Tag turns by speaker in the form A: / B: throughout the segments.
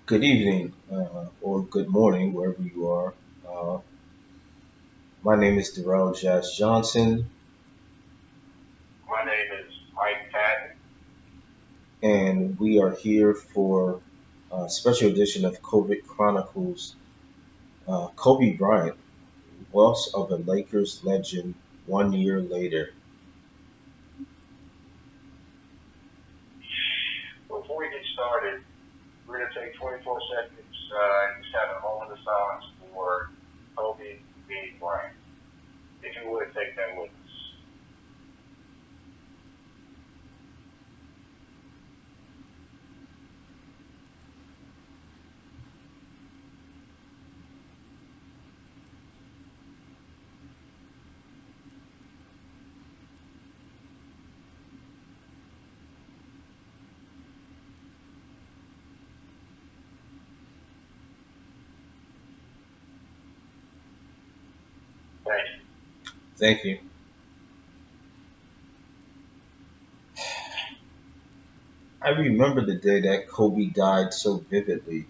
A: Good evening, or good morning, wherever you are. Uh, my name is Derrel Johnson,
B: My name is Patton.
A: and we are here for a special edition of COVID Chronicles. Kobe Bryant, loss of a Lakers legend 1 year later.
B: Before we get started, we're going to take 24 seconds and just have a moment of silence for Kobe Bryant. If you would take that with us. Thank you.
A: Thank you. I remember the day that Kobe died so vividly.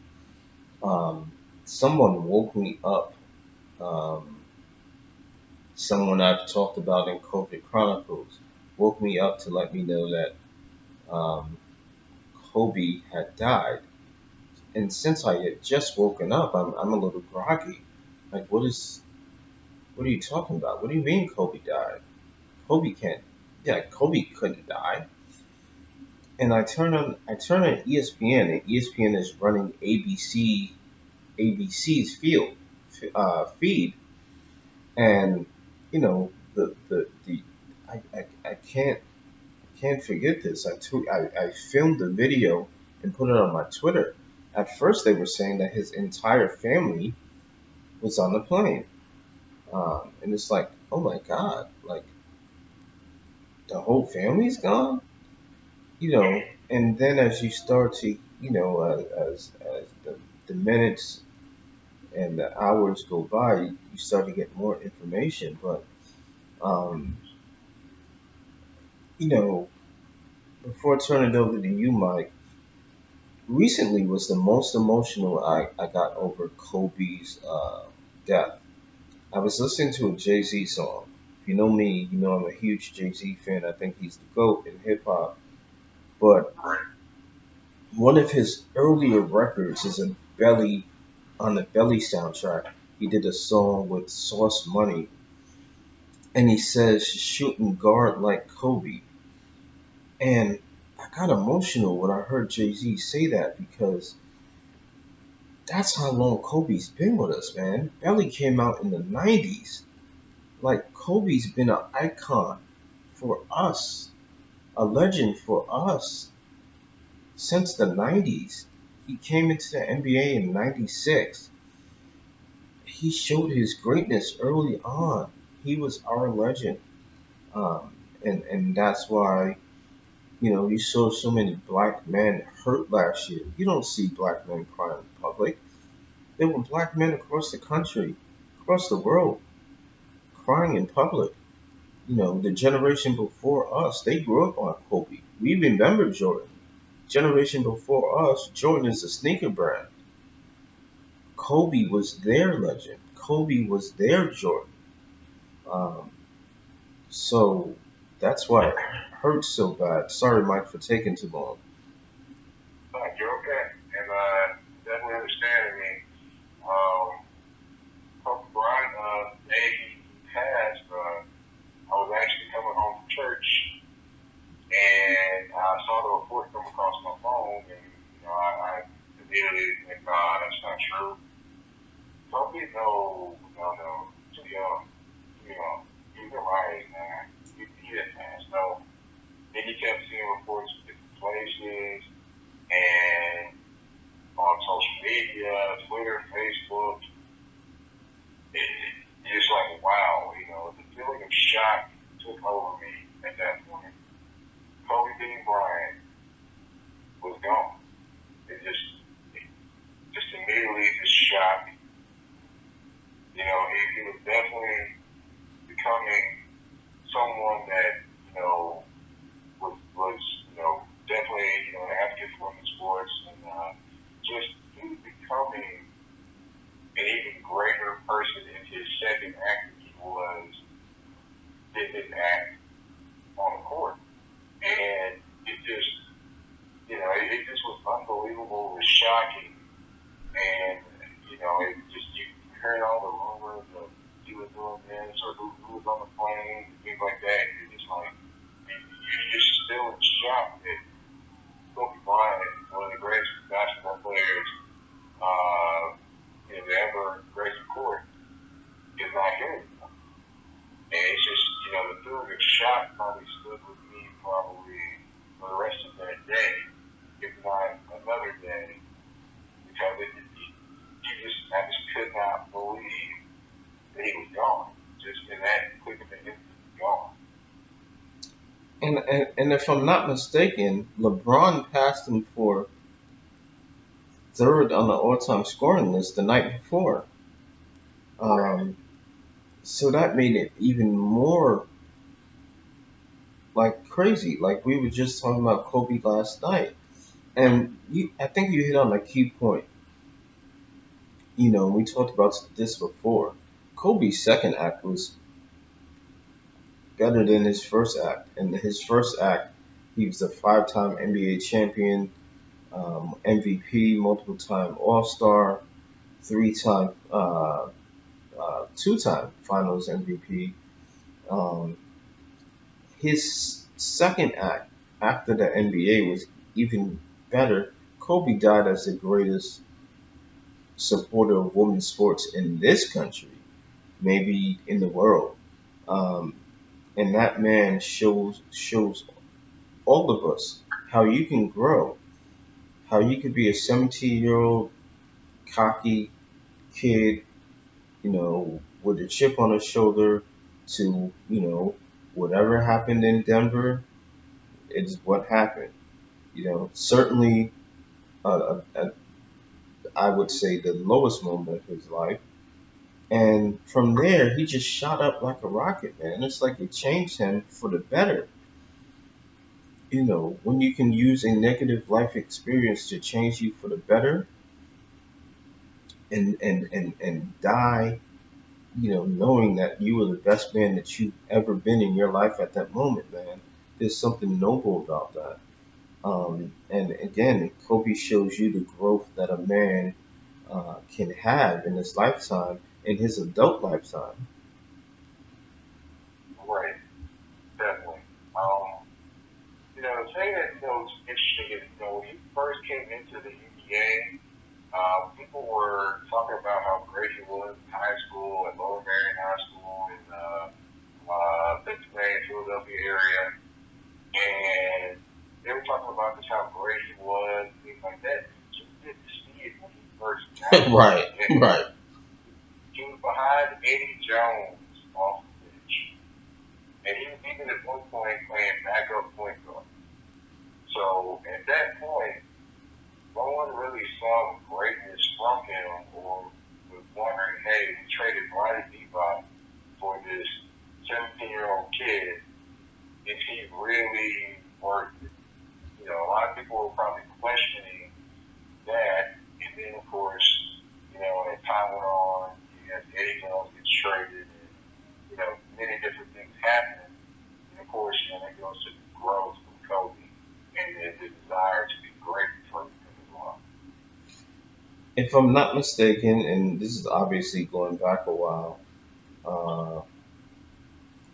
A: Um, Someone woke me up. Um, Someone I've talked about in COVID Chronicles woke me up to let me know that um, Kobe had died. And since I had just woken up, I'm a little groggy. Like, what are you talking about? What do you mean Kobe died? Kobe can't, yeah, Kobe couldn't die. And I turn on ESPN, and ESPN is running ABC's feed. And, the I can't forget this. I filmed the video and put it on my Twitter. At first, they were saying that his entire family was on the plane, and it's like, oh my god, like the whole family's gone, you know. And then as you start to, as the minutes and the hours go by, you start to get more information. But um, you know, before I turn it over to you, Mike, recently was the most emotional I got over Kobe's death. I was listening to a Jay Z song. If you know me, you know I'm a huge Jay Z fan. I think he's the GOAT in hip hop. But one of his earlier records is a Belly on the Belly soundtrack. He did a song with Sauce Money, and he says shooting guard like Kobe. And I got emotional when I heard Jay Z say that because that's how long Kobe's been with us, man. Belly came out in the 90s. Like, Kobe's been an icon for us, a legend for us since the 90s. He came into the NBA in 96. He showed his greatness early on. He was our legend. And that's why, you saw so many black men hurt last year. You don't see black men crying in public. There were black men across the country, across the world, crying in public. The generation before us, they grew up on Kobe. We remember Jordan. Generation before us, Jordan is a sneaker brand. Kobe was their legend. Kobe was their Jordan. Um, so that's why it hurts so bad. Sorry, Mike, for taking too long.
B: You're okay. And definitely understand. I mean, um, Kobe Bryant, the day he passed, I was actually coming home from church and I saw the report come across my phone and, I immediately like, nah, that's not true. Kobe, no, too young. He's right, man. He didn't pass, no. Then you kept seeing reports from different places and on social media, Twitter, Facebook. It's just like, wow, the feeling of shock took over me at that point. Kobe Bryant was gone. It just immediately just shocked. He was definitely becoming someone that, was definitely, an advocate for women's sports and just he was shocking. And, it just, you heard all the rumors of he was doing this or who was on the plane and things like that. You're just like, you're still in shock that Kobe Bryant, one of the greatest basketball players to ever grace the court, is not here anymore. And it's just, the feeling of shock probably stood with me probably for the rest of that day, if not another day, because I just could not believe that he was gone. Just in that quick of an instant, gone.
A: And if I'm not mistaken, LeBron passed him for third on the all-time scoring list the night before. Um, so that made it even more like crazy. Like we were just talking about Kobe last night, and I think you hit on a key point. We talked about this before. Kobe's second act was better than his first act. And his first act, he was a five-time NBA champion, MVP, multiple-time All-Star, three-time, two-time Finals MVP. Um, his second act after the NBA was even better. Kobe died as the greatest supporter of women's sports in this country, maybe in the world. Um, and that man shows all of us how you can grow, how you could be a 17-year-old cocky kid, with a chip on his shoulder, to whatever happened in Denver is what happened. Certainly, I would say the lowest moment of his life. And from there, he just shot up like a rocket, man. It's like it changed him for the better. When you can use a negative life experience to change you for the better, and die, knowing that you were the best man that you've ever been in your life at that moment, man. There's something noble about that. And again, Kobe shows you the growth that a man can have in his lifetime, in his adult lifetime.
B: Right, definitely. The thing that was interesting is, when he first came into the NBA, people were talking about how great he was in high school, at Lower Marion High School in Pennsylvania, Philadelphia area, and they were talking about just how great he was, things like that. You didn't see it when he first got there.
A: Right, right.
B: He was behind Eddie Jones off the bench, and he was even at one point playing backup point guard. So at that point, no one really saw greatness from him or was wondering, hey, we traded Ronnie Divac for this 17-year-old kid. Is he really worth it? A lot of people were probably questioning that. And then, of course, as time went on, Eddie Jones gets traded and, many different things happen. And, of course, that goes to the growth of Kobe and the desire to be great for him as well.
A: If I'm not mistaken, and this is obviously going back a while, uh,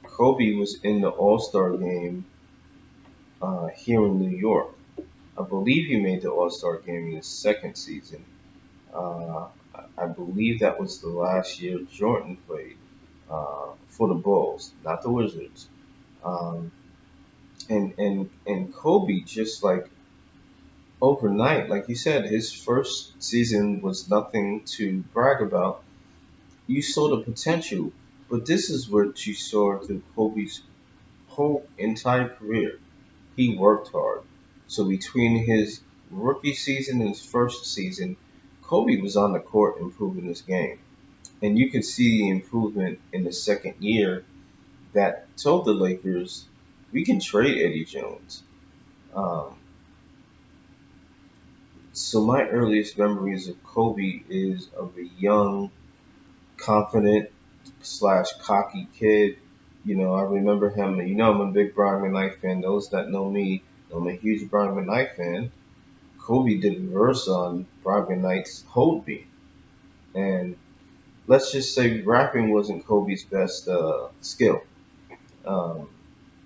A: Kobe was in the All Star game here in New York. I believe he made the All Star game in his second season. Uh, I believe that was the last year Jordan played for the Bulls, not the Wizards. Um, and Kobe just like overnight, like you said, his first season was nothing to brag about. You saw the potential, but this is what you saw through Kobe's whole entire career. He worked hard. So between his rookie season and his first season, Kobe was on the court improving his game. And you could see the improvement in the second year that told the Lakers, we can trade Eddie Jones. Um, so my earliest memories of Kobe is of a young, confident slash cocky kid. I remember him. I'm a big Brian McKnight fan. Those that know me know I'm a huge Brian McKnight fan. Kobe did a verse on Friday Night's Hold Me, and let's just say rapping wasn't Kobe's best skill. Um,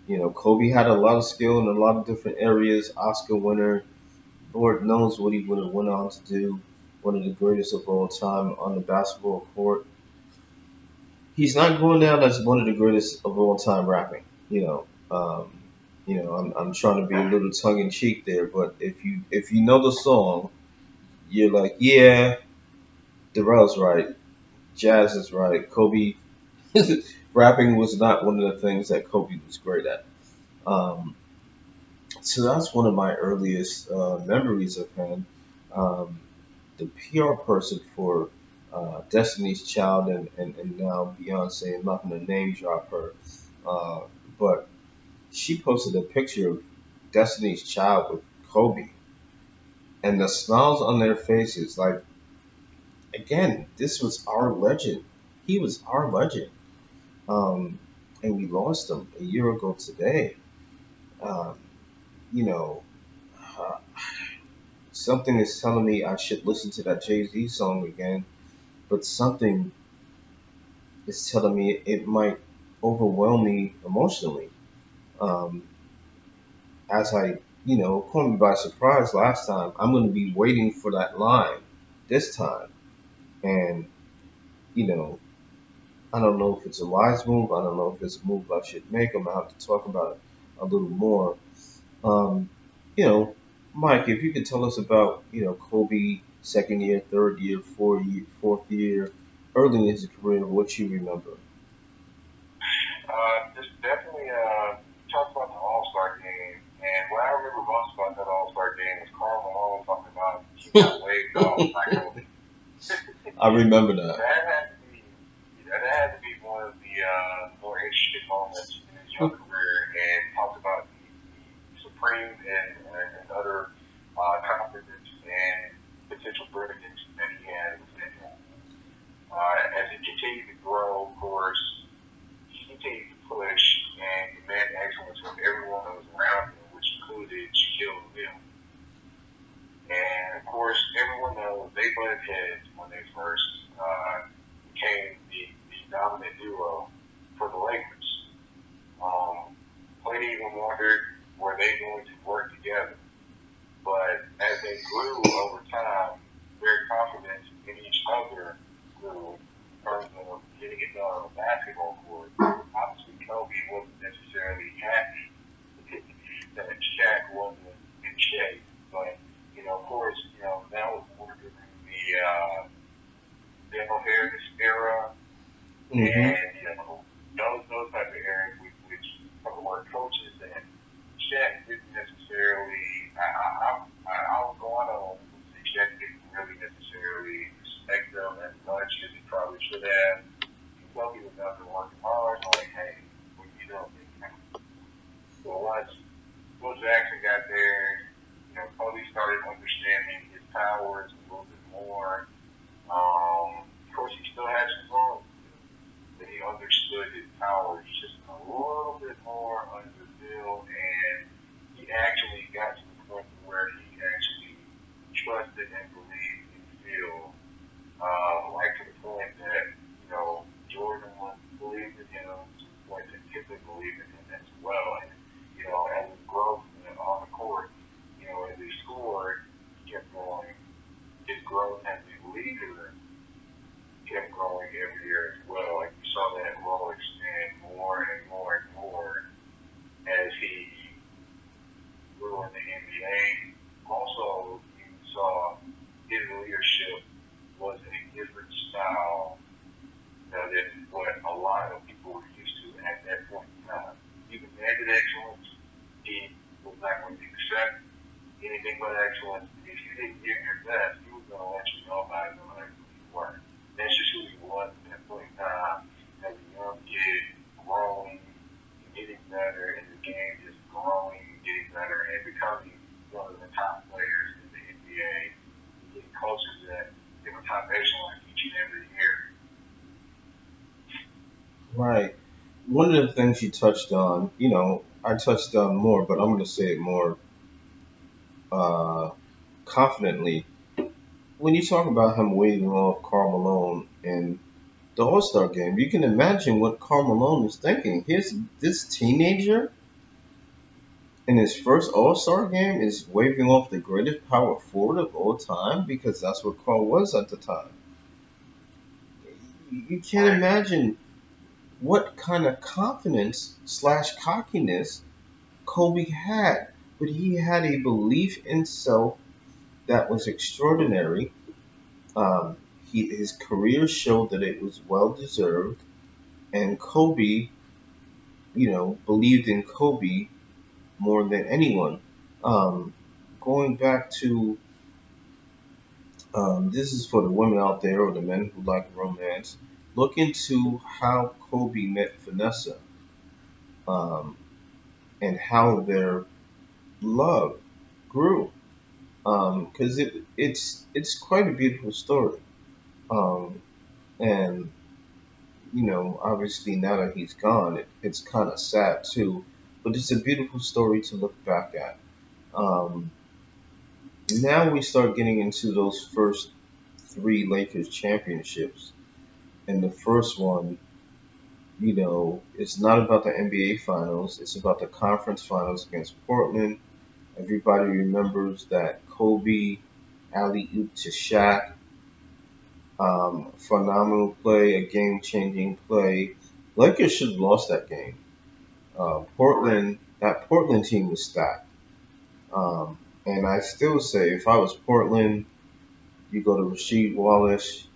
A: Kobe had a lot of skill in a lot of different areas. Oscar winner. Lord knows what he would have went on to do. One of the greatest of all time on the basketball court. He's not going down as one of the greatest of all time rapping. I'm trying to be a little tongue in cheek there, but if you know the song, you're like, yeah, Derrel's right, Jazz is right. Kobe rapping was not one of the things that Kobe was great at. Um, so that's one of my earliest memories of him. Um, the PR person for Destiny's Child and now Beyonce. I'm not going to name drop her, uh, but she posted a picture of Destiny's Child with Kobe, and the smiles on their faces. Like, again, this was our legend. He was our legend, um, and we lost him a year ago today. Um, you know, uh, something is telling me I should listen to that Jay-Z song again, but something is telling me it might overwhelm me emotionally. Um, as caught me by surprise last time, I'm going to be waiting for that line this time. And, you know, I don't know if it's a wise move. I don't know if it's a move I should make. I'm going to have to talk about it a little more. Um, you know, Mike, if you could tell us about, Kobe second year, third year, fourth year, early in his career, what you remember.
B: Just definitely talk about the All Star game. And what I remember most about that All Star game is Karl Malone talking about he got waved off by Kobe.
A: I remember that.
B: That had to be that had to be one of the more interesting moments in his young career, and talked about the supreme and other confidence and potential brilliance that he had within him. As he continued to grow, of course, he continued to push and demand excellence from everyone that was around him, which included Shaquille O'Neal. And of course, everyone knows they butted heads when they first became the dominant duo for the Lakers. Plenty even wondered, were they going to work together? But as they grew over time, their confidence in each other grew in terms of getting it done on the basketball court. Obviously, Kobe wasn't necessarily happy that Shaq wasn't in shape, but of course, that was more during the Dale Harris era,
A: Mm-hmm.
B: and those type of areas which from where coaches and Shaq didn't necessarily. I was going on and say Shaq didn't really necessarily respect them as much as he probably should have. Kobe was out there working hard, like, hey, what you doing, big man? So once Phil Jackson got there, Kobe started understanding his powers a little bit more. Of course, he still had some growing to do, but he understood his powers just a little bit more under Phil, and he actually got to the point where he actually trusted and believed in Phil, like to the point that Jordan believed in him, to the point that Pippen believed in him as well. And as his growth on the court, as he scored, he kept growing. His growth as a leader kept growing every year as well. Like you saw that role expand more and more and more as he grew in the NBA. Also, you saw his leadership was a different style than what a lot of people were used to at that point in time. He demanded excellence. He was not going to accept anything but excellence. If you didn't give your best, he was going to let you know about it no matter who you were. That's just who he was at that point in time as a young kid, growing and getting better, and the game just growing and getting better and becoming one of the top players in the NBA, and getting closer to that top echelon each and every year.
A: Right. One of the things you touched on, I touched on more, but I'm going to say it more confidently. When you talk about him waving off Karl Malone in the All Star game, you can imagine what Karl Malone was thinking. Here's this teenager in his first All Star game is waving off the greatest power forward of all time because that's what Karl was at the time. You can't
B: Right.
A: imagine what kind of confidence slash cockiness Kobe had, but he had a belief in self that was extraordinary. Um, his career showed that it was well deserved, and Kobe, believed in Kobe more than anyone. Um, Going back to this is for the women out there or the men who like romance. Look into how Kobe met Vanessa, um, and how their love grew. Because it's quite a beautiful story. Um, and obviously now that he's gone, it's kind of sad too. But it's a beautiful story to look back at. Um, Now we start getting into those first three Lakers championships, and the first one, it's not about the NBA Finals. It's about the conference finals against Portland. Everybody remembers that Kobe alley oop to Shaq. Phenomenal play, a game-changing play. Lakers should have lost that game. That Portland team was stacked. And I still say, if I was Portland, you go to Rasheed Wallace,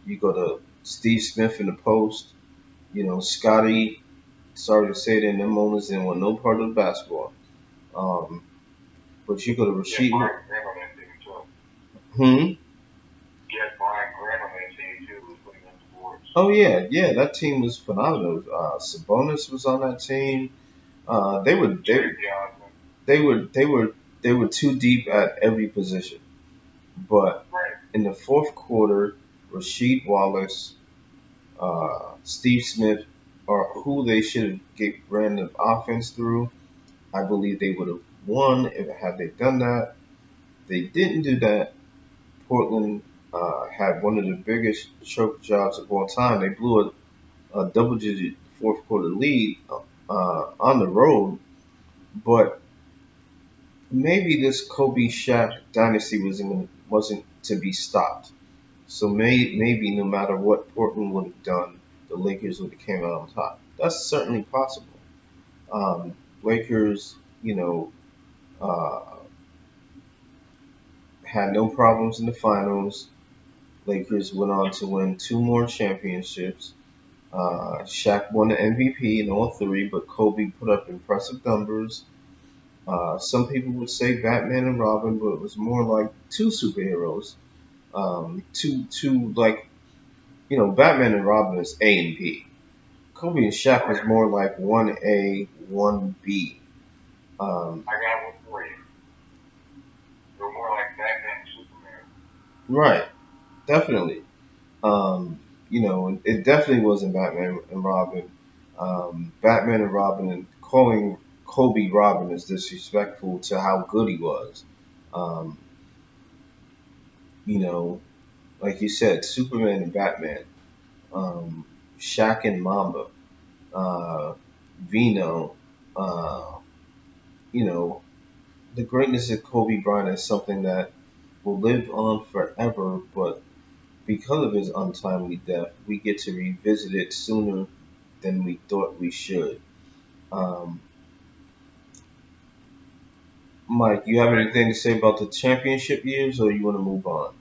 A: you go to Steve Smith in the post. Scotty. Sorry to say it, in them moments didn't want no part of the basketball. Um, but you go to
B: Yeah,
A: Rasheed.
B: Brian Graham on that team too.
A: Hmm.
B: Yes, Brian Graham on that team too was putting up the boards.
A: Oh yeah. That team was phenomenal. Sabonis was on that team. Uh, they were they
B: Jerry Johnson.
A: they were they were they were too deep at every position. But
B: Right.
A: in the fourth quarter, Rasheed Wallace, Steve Smith, are who they should have ran the offense through. I believe they would have won if had they done that. They didn't do that. Portland had one of the biggest choke jobs of all time. They blew a double-digit fourth quarter lead on the road, but maybe this Kobe Shaq dynasty wasn't to be stopped. So maybe no matter what Portland would have done, the Lakers would have came out on top. That's certainly possible. Lakers, uh, had no problems in the finals. Lakers went on to win two more championships. Shaq won the MVP in all three, but Kobe put up impressive numbers. Some people would say Batman and Robin, but it was more like two superheroes. Two like Batman and Robin is A and B. Kobe and Shaq was
B: Right.
A: more like one A, one B. Um,
B: I got one for you. They were more like Batman and Superman.
A: right, definitely. It definitely wasn't Batman and Robin. Batman and Robin, and calling Kobe Robin is disrespectful to how good he was. Um, you know, like you said, Superman and Batman, um, Shaq and Mamba, uh, Vino. Uh, you know, the greatness of Kobe Bryant is something that will live on forever, but because of his untimely death, we get to revisit it sooner than we thought we should. Um, Mike, you have
B: Right.
A: anything to say about the championship years, or you want to move on?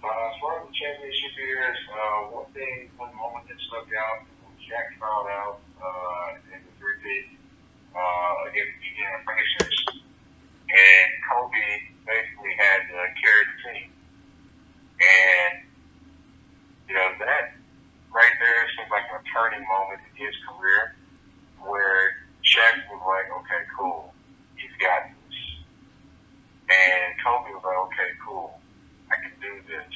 B: As far as the championship years, one moment that stuck out when Shaq fouled out in the three-peat against the Indiana Pacers, and Kobe basically had to carry the team. And that right there seems like a turning moment in his career where Shaq was like, okay, cool, he's got this. And Kobe was like, okay, cool, I can do this.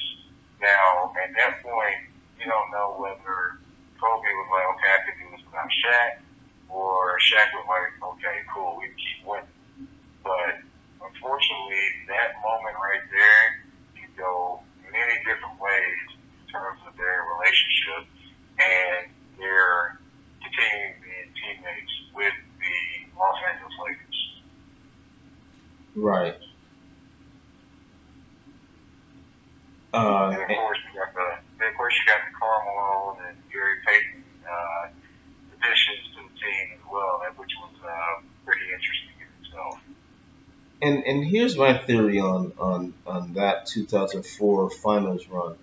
B: Now, at that point, you don't know whether Kobe was like, okay, I can do this without Shaq, or Shaq was like, okay, cool, we can keep winning. But unfortunately, unfortunately, that moment right there can go many different ways in terms of their relationship and their continuing being teammates with the Los Angeles Lakers.
A: Right.
B: And of course, you got the Carmelo and Gary Payton additions to the team as well, which was pretty interesting in itself.
A: And here's my theory on that 2004 finals run.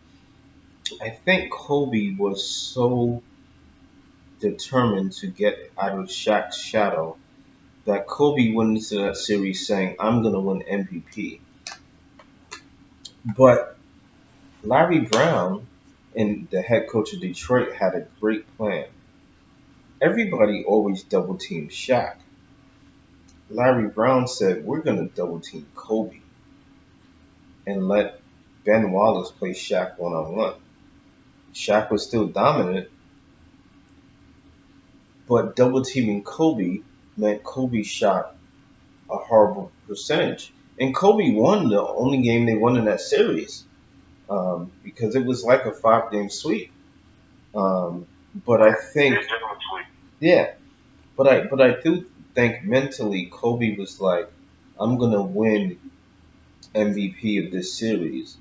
A: I think Kobe was so determined to get out of Shaq's shadow that Kobe went into that series saying, "I'm gonna win MVP." But Larry Brown and the head coach of Detroit had a great plan. Everybody always double teamed Shaq. Larry Brown said, "We're gonna double team Kobe and let Ben Wallace play Shaq one on one." Shaq was still dominant, but double teaming Kobe meant Kobe shot a horrible percentage. And Kobe won the only game they won in that series because it was like a 5-game sweep. But I think, yeah, but I do think mentally Kobe was like, "I'm gonna win MVP of this series."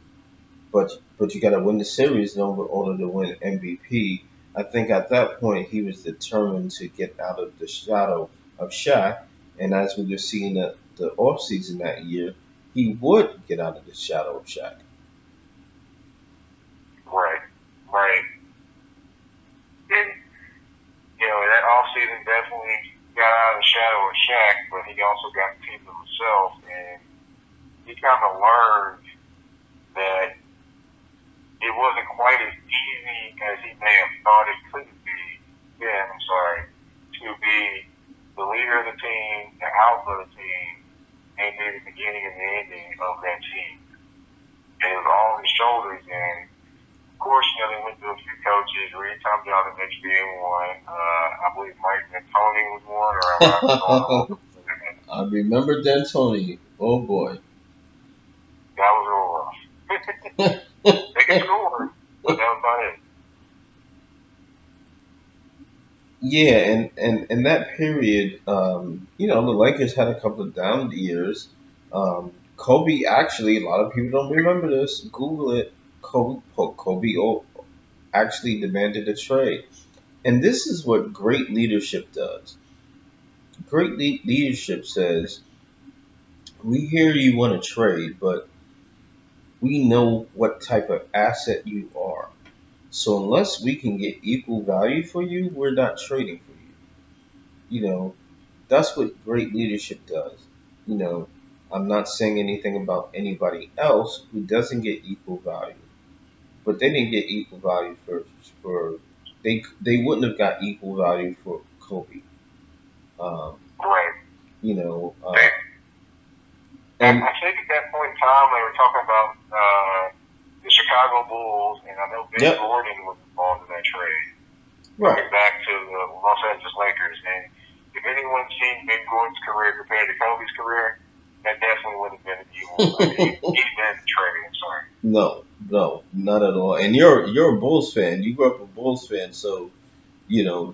A: But you got to win the series in order to win MVP. I think at that point he was determined to get out of the shadow of Shaq, and as we were seeing the offseason that year, he would get out of the shadow of Shaq.
B: Right, right. And that offseason definitely got out of the shadow of Shaq, but he also got the team to himself, and he kind of learned that it wasn't quite as easy as he may have thought it could be. Yeah, I'm sorry. To be the leader of the team, the alpha of the team, and be the beginning and the ending of that team. And it was all on his shoulders. And of course, they went through a few coaches. Reed Tom Johnson eventually became one. I believe Mike D'Antoni was one, or
A: I remember D'Antoni. Oh boy.
B: That was real rough. They could score, but that was about it.
A: Yeah, and that period, the Lakers had a couple of down years. Kobe actually, a lot of people don't remember this. Google it. Kobe actually demanded a trade, and this is what great leadership does. Great leadership says, "We hear you want to trade, but we know what type of asset you are. So unless we can get equal value for you, we're not trading for you." You know, that's what great leadership does. You know, I'm not saying anything about anybody else who doesn't get equal value, but they didn't get equal value for they wouldn't have got equal value for Kobe. Um,
B: Right.
A: you know,
B: And
A: and
B: I think at that point in time, they were talking about the Chicago Bulls, and I know Ben
A: yep,
B: Gordon was involved in that trade.
A: right.
B: Coming back to the Los Angeles Lakers, and if anyone's seen Ben Gordon's career compared to Kobe's career, that definitely would have been an even trade. I'm sorry.
A: No, not at all. And you're a Bulls fan. You grew up a Bulls fan, so you know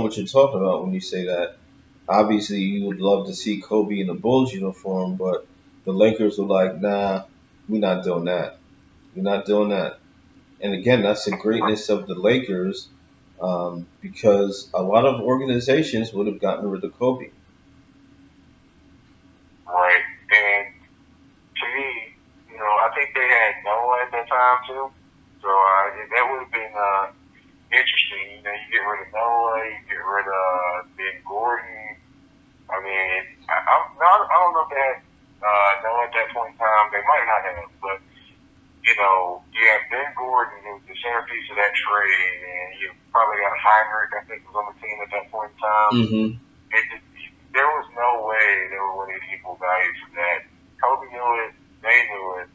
A: what you're talking about when you say that. Obviously, you would love to see Kobe in a Bulls uniform, but the Lakers were like, "Nah, we're not doing that. We're not doing that." And again, that's the greatness of the Lakers, because a lot of organizations would have gotten rid of Kobe.
B: Right. And to me, I think they had Noah at that time too. So that would have been interesting. You get rid of Noah, you get rid of Ben Gordon. I mean, I don't know if they had Noah at that point in time. They might not have, but you have Ben Gordon, who was the centerpiece of that trade, and you probably got Heinrich, I think, was on the team at that point in time.
A: Mm-hmm.
B: There was no way they were winning equal value for that. Kobe knew it, they knew it,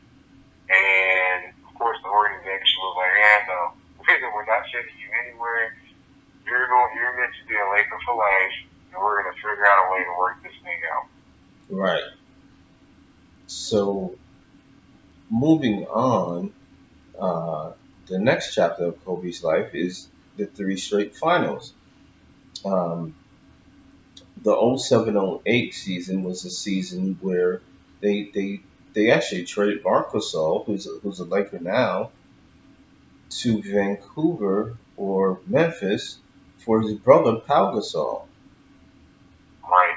B: and of course the organization was like, "Yeah, no, we're not sending you anywhere. You're meant to be a Laker for life, and we're going to figure out a way to work this thing out."
A: Right. So moving on, uh, the next chapter of Kobe's life is the three straight finals. Um, the 07-08 season was a season where they they they actually traded Marc Gasol, who's a Laker now, to Vancouver or Memphis for his brother Pau Gasol.
B: Right.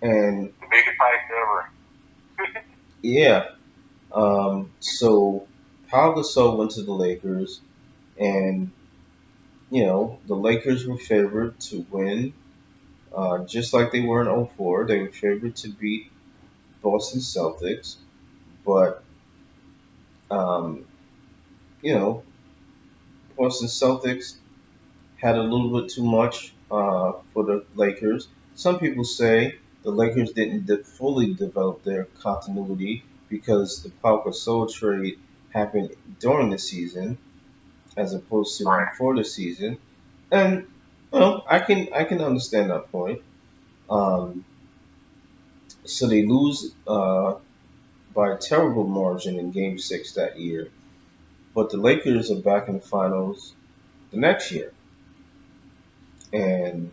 A: And
B: The biggest hype ever.
A: yeah, so Pau Gasol went to the Lakers, and the Lakers were favored to win, just like they were in '04. They were favored to beat Boston Celtics, but um, you know, Boston Celtics had a little bit too much for the Lakers. Some people say the Lakers didn't fully develop their continuity because the Pau Gasol trade happened during the season as opposed to
B: Right.
A: before the season, and I can understand that point. Um, so they lose by a terrible margin in Game Six that year, but the Lakers are back in the finals the next year, and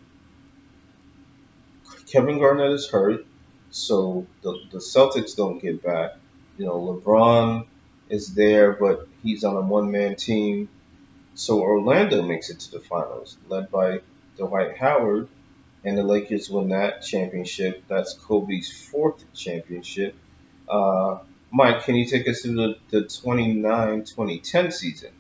A: Kevin Garnett is hurt, so the Celtics don't get back. LeBron is there, but he's on a one-man team. So Orlando makes it to the finals, led by Dwight Howard, and the Lakers win that championship. That's Kobe's fourth championship. Uh, Mike, can you take us through the 2010 season?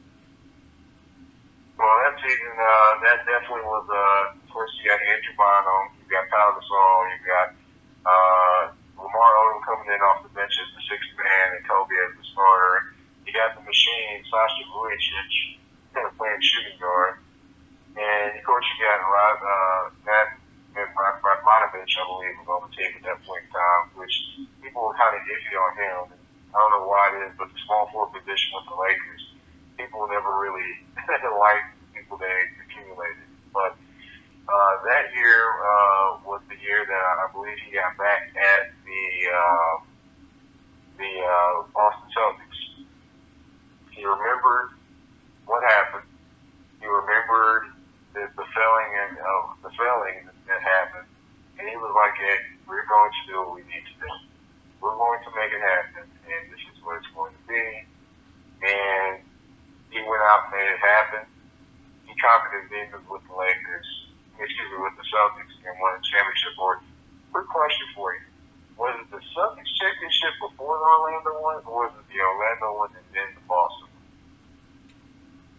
B: Well, that season, that definitely was, of course, you got Andrew Bynum, you got Pau Gasol, you got uh, Lamar Odom coming in off the bench as the sixth man and Kobe as the starter. You got the machine, Sasha Vujacic, playing shooting guard. And, of course, you got Matt Radmanovich, I believe, was on the team at that point in time, which people were kind of iffy on him. And I don't know why it is, but the small forward position with the Lakers, people never really liked the people they accumulated. But that year was the year that I believe he got back at the Boston Celtics. He remembered what happened. He remembered the failing and the failing that happened, and he was like, "Hey, we're going to do what we need to do. We're going to make it happen, and this is what it's going to be." And he went out and made it happen. He conquered his demons with the Lakers, excuse me, with the Celtics, and won a championship. Or, quick question for you: was it the Celtics championship before the Orlando one, or was it the Orlando one and then the Boston?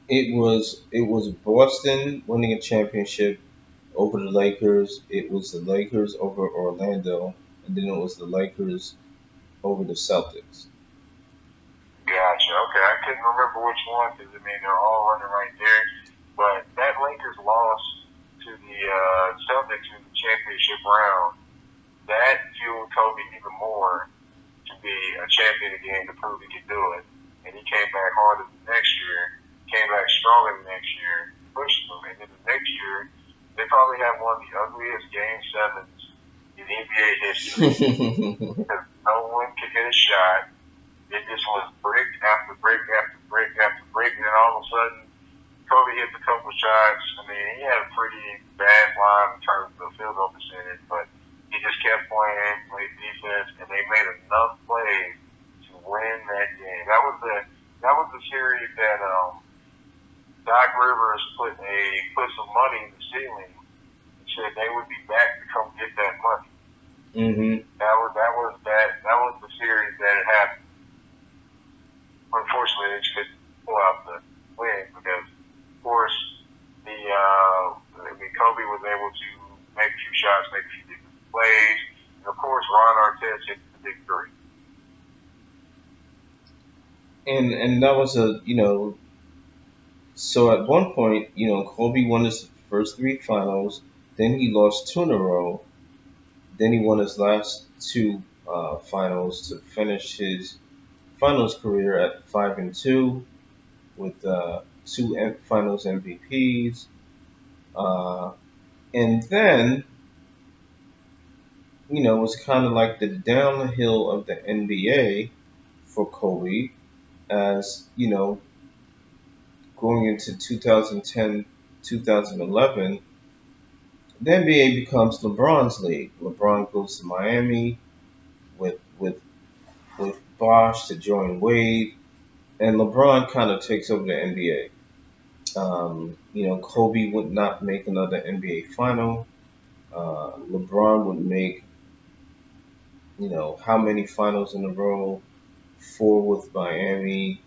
A: It was Boston winning a championship over the Lakers. It was the Lakers over Orlando, and then it was the Lakers over the Celtics.
B: Gotcha. Okay, I couldn't remember which one because I mean they're all running right there. But that Lakers loss to the Celtics in the championship round that fueled Kobe even more to be a champion again to prove he could do it. And he came back harder the next year, came back stronger the next year, pushed them. And then the next year, they probably had one of the ugliest game sevens in NBA history because no one could hit a shot. It just was break after break after break after break, and then all of a sudden, Kobe hit a couple shots. I mean, he had a pretty bad line in terms of the field goal percentage, but he just kept playing, played defense, and they made enough plays to win that game. That was the series that Doc Rivers put some money in the ceiling and said they would be back to come get that money.
A: Hmm.
B: That was the series that it happened. Unfortunately, they just couldn't pull out the win because, of course, Kobe was able to make a few shots, make a few different plays, and of course, Ron Artest hit the big three.
A: And that was so at one point, Kobe won his first three finals, then he lost two in a row, then he won his last two finals to finish his finals career at 5-2 with two finals MVPs. Uh, and then it was kind of like the downhill of the NBA for Kobe, as going into 2010, 2011, the NBA becomes LeBron's league. LeBron goes to Miami with Bosh to join Wade, and LeBron kind of takes over the NBA. Kobe would not make another NBA final. LeBron would make, how many finals in a row? Four with Miami.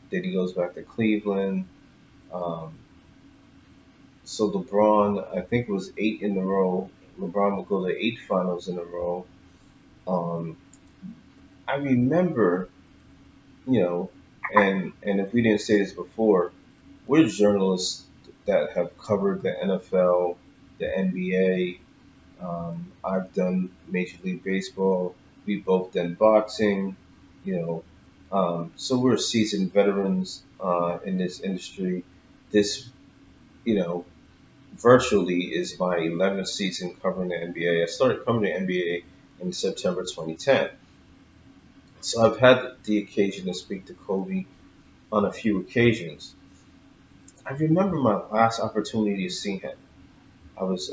A: Then he goes back to Cleveland. Um, so LeBron, I think it was eight in a row. LeBron would go to eight finals in a row. Um, I remember, you know, and if we didn't say this before, we're journalists that have covered the NFL, the NBA. I've done Major League Baseball. We've both done boxing. You know, so we're seasoned veterans in this industry. This, you know, virtually is my 11th season covering the NBA. I started covering the NBA in September 2010. So I've had the occasion to speak to Kobe on a few occasions. I remember my last opportunity to see him. I was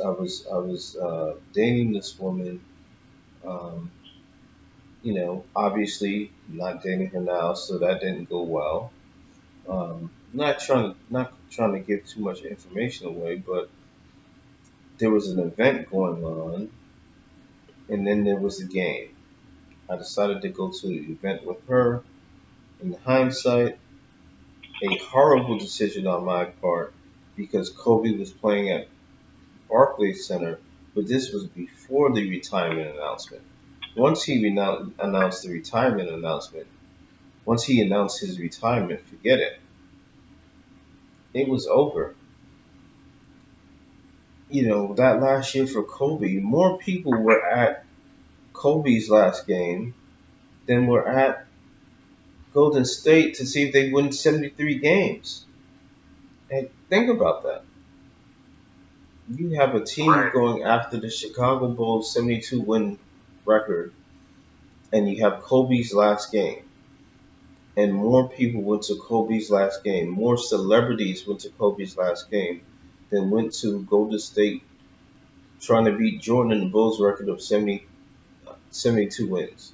A: dating this woman. Um, obviously not dating her now, so that didn't go well. Not trying to give too much information away, but there was an event going on, and then there was a game. I decided to go to the event with her. In hindsight, a horrible decision on my part because Kobe was playing at Barclays Center, but this was before the retirement announcement. Once he announced the retirement announcement, once he announced his retirement, forget it. It was over. That last year for Kobe, more people were at Kobe's last game than were at Golden State to see if they win 73 games. And think about that. You have a team
B: Right.
A: going after the Chicago Bulls 72 win record, and you have Kobe's last game. And more people went to Kobe's last game. More celebrities went to Kobe's last game than went to Golden State trying to beat Jordan and the Bulls record of 72 wins.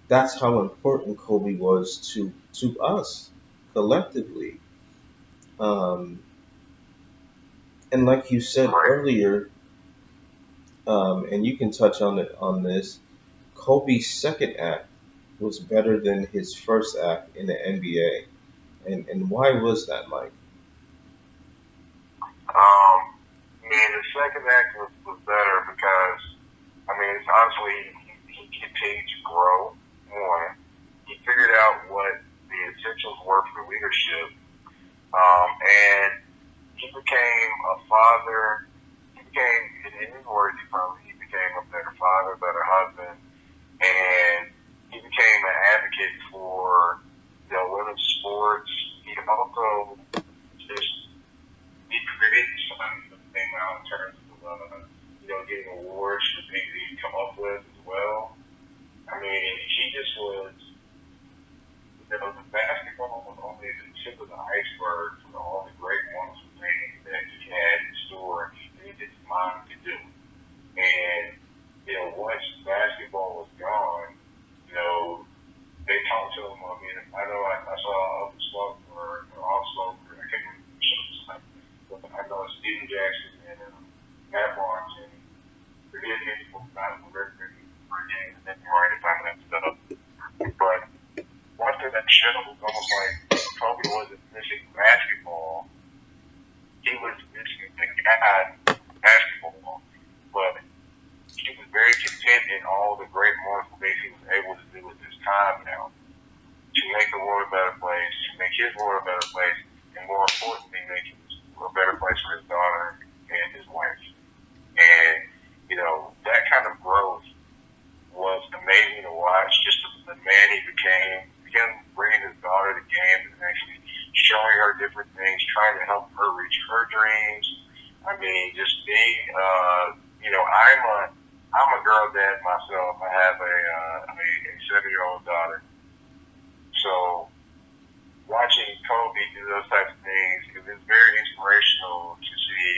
A: That's how important Kobe was to us collectively. Um, and like you said
B: Right.
A: earlier, and you can touch on it on this, Kobe's second act was better than his first act in the NBA. And why was that, Mike?
B: Um, I mean, the second act was better because, I mean, it's honestly, he continued to grow. One, he figured out what the essentials were for leadership, and he became a father. He became, in his words, he became a better father, better husband, and he became an advocate for women's sports. He also just he created something that came out in terms of getting awards for things that he come up with as well. I mean, he just was the basketball was only the tip of the iceberg for all the great wonderful things that he had in store and he just mind to do. And once basketball was gone, you know, they talked to him. I mean, I know I saw Up Smoke or Off Smoke, or I can't remember the show's name, but I know Steven Jackson and Matt Barnes and forget me about the record for games and then right if I'm that stuff. But one thing that showed was almost like Kobe wasn't missing basketball. He was missing the guy basketball. But he was very content in all the great wonderful things he was able to do with his time now to make the world a better place, to make his world a better place, and more importantly, make it a better place for his daughter and his wife. And, that kind of growth was amazing to watch. Just the man he became, him bringing his daughter to games and actually showing her different things, trying to help her reach her dreams. I mean, just being, I'm a girl dad myself. I have a 7-year-old daughter. So watching Kobe do those types of things, it was very inspirational to see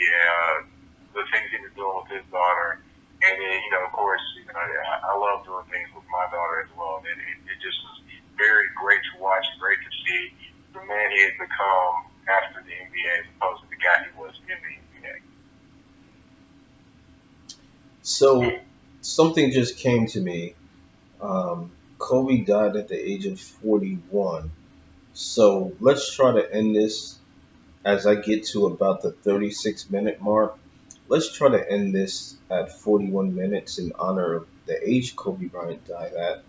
B: the things he was doing with his daughter. And then, of course, I love doing things with my daughter as well. And it just was very great to watch, great to see the man he had become after the NBA as opposed to the guy he was in the NBA.
A: So something just came to me. Kobe died at the age of 41. So let's try to end this as I get to about the 36-minute mark. Let's try to end this at 41 minutes in honor of the age Kobe Bryant died at.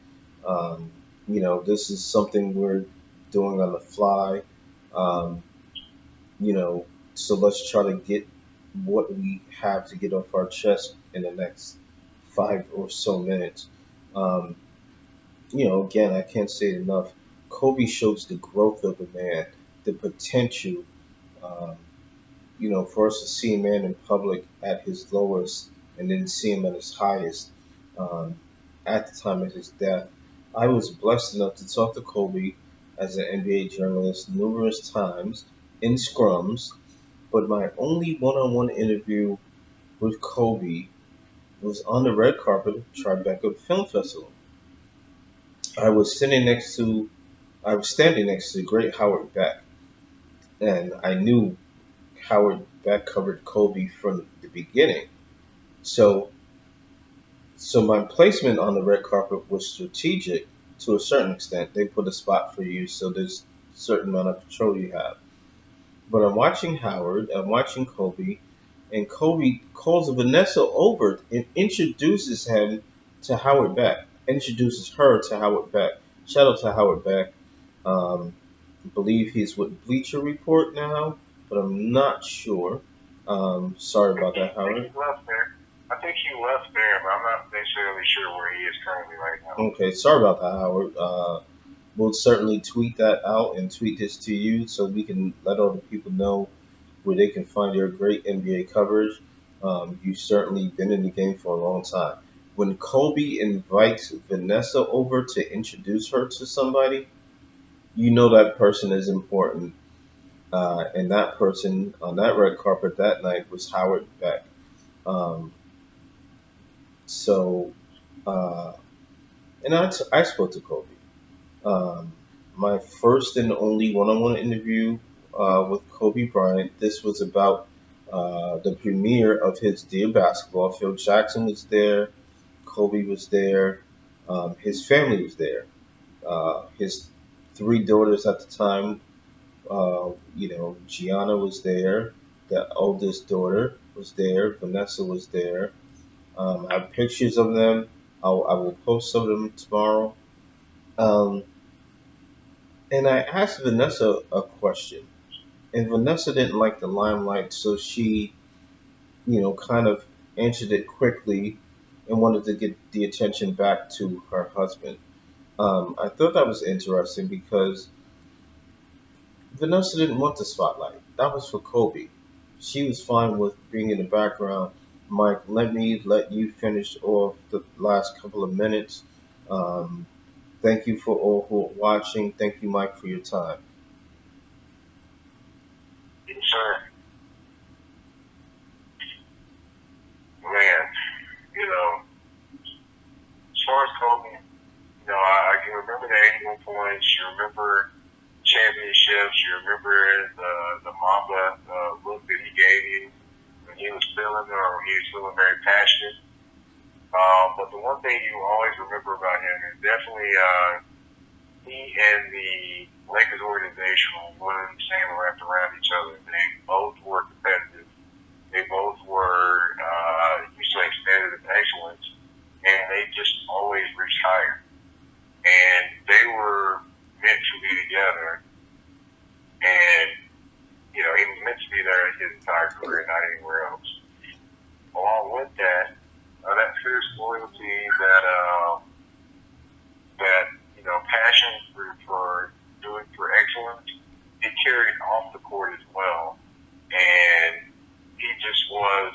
A: Um, this is something we're doing on the fly. Um, you know, so let's try to get what we have to get off our chest in the next 5 or so minutes. Um, again, I can't say it enough. Kobe shows the growth of a man, the potential. Um, for us to see a man in public at his lowest and then see him at his highest um, at the time of his death. I was blessed enough to talk to Kobe as an NBA journalist numerous times in scrums, but my only one-on-one interview with Kobe was on the red carpet of Tribeca Film Festival. I was sitting next to, I was standing next to the great Howard Beck, and I knew Howard Beck covered Kobe from the beginning. So, so my placement on the red carpet was strategic to a certain extent. They put a spot for you, so there's a certain amount of control you have. But I'm watching Howard, I'm watching Kobe, and Kobe calls Vanessa over and introduces him to Howard Beck, introduces her to Howard Beck. Shout out to Howard Beck. I believe he's with Bleacher Report now, but I'm not sure. Sorry about that,
B: I think
A: Howard.
B: he left there. I think he left there, but I'm not necessarily sure where he is currently right now.
A: Okay, sorry about that, Howard. We'll certainly tweet that out and tweet this to you so we can let other people know where they can find your great NBA coverage. You've certainly been in the game for a long time. When Kobe invites Vanessa over to introduce her to somebody, you know that person is important. And that person on that red carpet that night was Howard Beck. Um, so, uh, and I spoke to Kobe. Um, my first and only one-on-one interview with Kobe Bryant. This was about the premiere of his Dear Basketball. Phil Jackson was there. Kobe was there. His family was there. His three daughters at the time. Gianna was there. The oldest daughter was there. Vanessa was there. I have pictures of them. I will post some of them tomorrow. Um, And I asked Vanessa a question, and Vanessa didn't like the limelight, so she, kind of answered it quickly and wanted to get the attention back to her husband. I thought that was interesting because Vanessa didn't want the spotlight. That was for Kobe. She was fine with being in the background. Mike, let me let you finish off the last couple of minutes. Um, thank you for all who are watching. Thank you, Mike, for your time.
B: Yes, sir. Man, you know, as far as Kobe, I can remember the 81 points. You remember championships. You remember the Mamba look that he gave you when he was feeling or when he was feeling very passionate. But the one thing you always remember about him is definitely he and the Lakers organization were one and the same wrapped around each other. They both were competitive. They both were used to a standard of excellence, and they just always reached higher. And they were meant to be together. And he was meant to be there his entire career, not anywhere else. Along with that, that fierce loyalty, that passion for doing for excellence, it carried off the court as well. And he just was,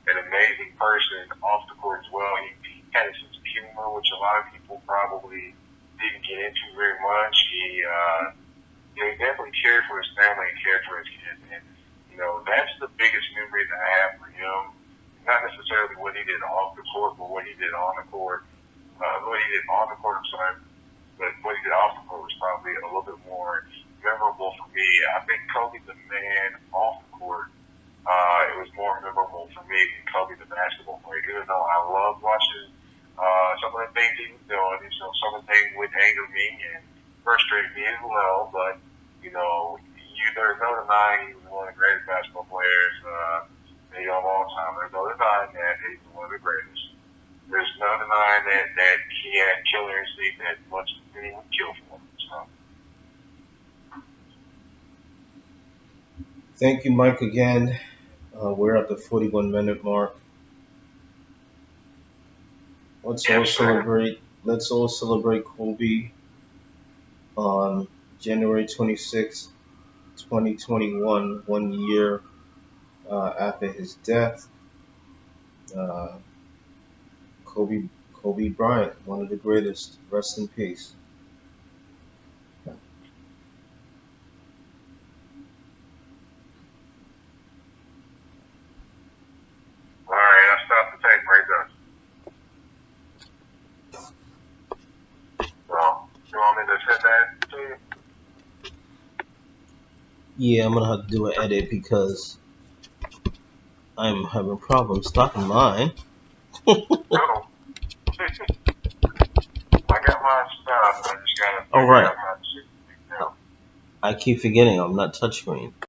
B: an amazing person off the court as well. lot of people probably didn't get into very much. He definitely cared for his family and cared for his kids. And, that's the biggest memory that I have for him. Not necessarily what he did off the court, but what he did on the court. What he did on the court, I'm sorry, but what he did off the court was probably a little bit more memorable for me. I think Kobe the man off the court, it was more memorable for me than Kobe the basketball player. Even though I loved watching some of the things he was doing, some of the things would anger me and frustrate me as well. But there's no denying he was one of the greatest basketball players of all time. There's no denying that he's one of the greatest. There's no denying that he had killer instinct that much he would kill for him. So.
A: Thank you, Mike, again. We're at the 41-minute mark. Let's all celebrate. Let's all celebrate Kobe on January 26, 2021, 1 year after his death. Kobe Bryant, one of the greatest. Rest in peace.
B: All right, I'll stop the tape right there. So, you want me to send that to you?
A: Yeah, I'm gonna have to do an edit because I'm having problems stopping mine.
B: I got my stuff. I just gotta
A: All right.
B: figure out how to shoot it down.
A: I keep forgetting I'm not touchscreen.